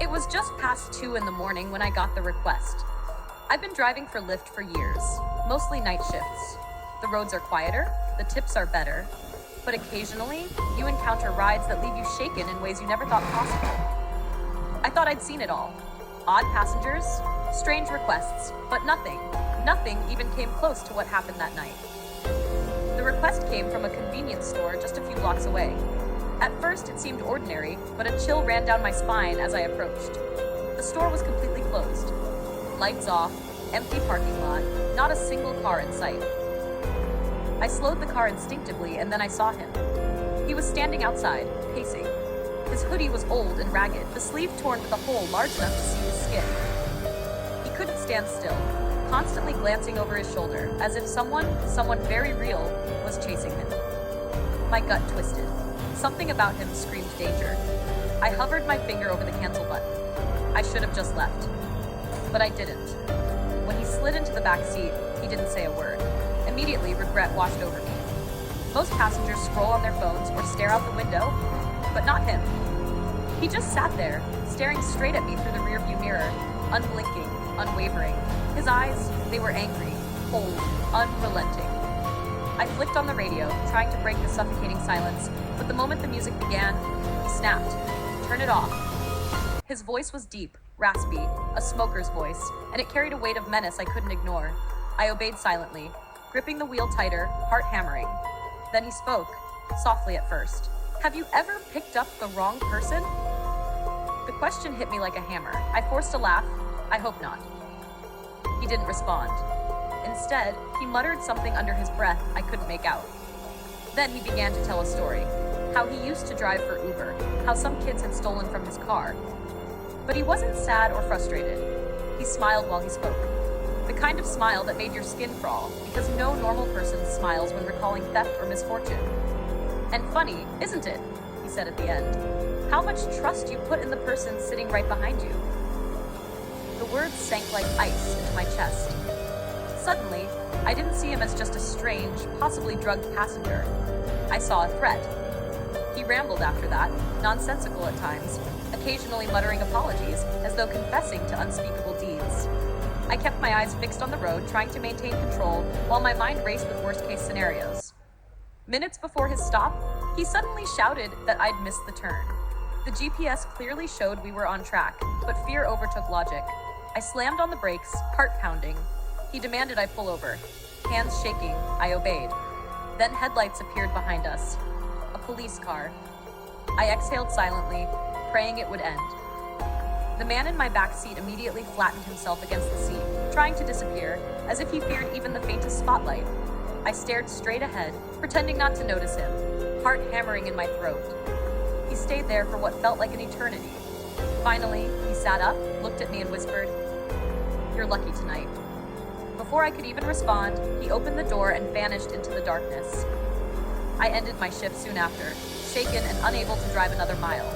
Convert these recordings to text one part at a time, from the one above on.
It was just past 2 in the morning when I got the request. I've been driving for Lyft for years, mostly night shifts. The roads are quieter, the tips are better, but occasionally you encounter rides that leave you shaken in ways you never thought possible. I thought I'd seen it all. Odd passengers, strange requests, but nothing even came close to what happened that night. The request came from a convenience store just a few blocks away. At first, it seemed ordinary, but a chill ran down my spine as I approached. The store was completely closed. Lights off, empty parking lot, not a single car in sight. I slowed the car instinctively, and then I saw him. He was standing outside, pacing. His hoodie was old and ragged, the sleeve torn with a hole large enough to see his skin. He couldn't stand still, constantly glancing over his shoulder, as if someone very real, was chasing him. My gut twisted. Something about him screamed danger. I hovered my finger over the cancel button. I should have just left. But I didn't. When he slid into the back seat, he didn't say a word. Immediately, regret washed over me. Most passengers scroll on their phones or stare out the window, but not him. He just sat there, staring straight at me through the rearview mirror, unblinking, unwavering. His eyes, they were angry, cold, unrelenting. I flicked on the radio, trying to break the suffocating silence, but the moment the music began, he snapped. Turn it off. His voice was deep, raspy, a smoker's voice, and it carried a weight of menace I couldn't ignore. I obeyed silently, gripping the wheel tighter, heart hammering. Then he spoke, softly at first. Have you ever picked up the wrong person? The question hit me like a hammer. I forced a laugh. I hope not. He didn't respond. Instead, he muttered something under his breath I couldn't make out. Then he began to tell a story. How he used to drive for Uber, how some kids had stolen from his car. But he wasn't sad or frustrated. He smiled while he spoke. The kind of smile that made your skin crawl, because no normal person smiles when recalling theft or misfortune. And funny, isn't it? He said at the end. How much trust you put in the person sitting right behind you. The words sank like ice into my chest. Suddenly, I didn't see him as just a strange, possibly drugged passenger. I saw a threat. He rambled after that, nonsensical at times, occasionally muttering apologies as though confessing to unspeakable deeds. I kept my eyes fixed on the road, trying to maintain control while my mind raced with worst-case scenarios. Minutes before his stop, he suddenly shouted that I'd missed the turn. The GPS clearly showed we were on track, but fear overtook logic. I slammed on the brakes, heart pounding. He demanded I pull over. Hands shaking, I obeyed. Then headlights appeared behind us. A police car. I exhaled silently, praying it would end. The man in my back seat immediately flattened himself against the seat, trying to disappear, as if he feared even the faintest spotlight. I stared straight ahead, pretending not to notice him, heart hammering in my throat. He stayed there for what felt like an eternity. Finally, he sat up, looked at me and whispered, "You're lucky tonight." Before I could even respond, he opened the door and vanished into the darkness. I ended my shift soon after, shaken and unable to drive another mile.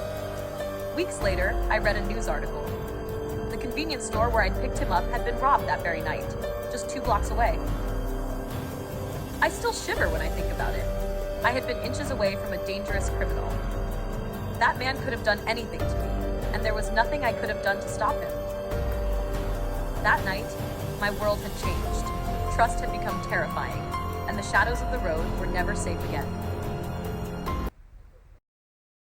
Weeks later, I read a news article. The convenience store where I'd picked him up had been robbed that very night, just 2 blocks away. I still shiver when I think about it. I had been inches away from a dangerous criminal. That man could have done anything to me, and there was nothing I could have done to stop him. That night, my world had changed. Trust had become terrifying, and the shadows of the road were never safe again.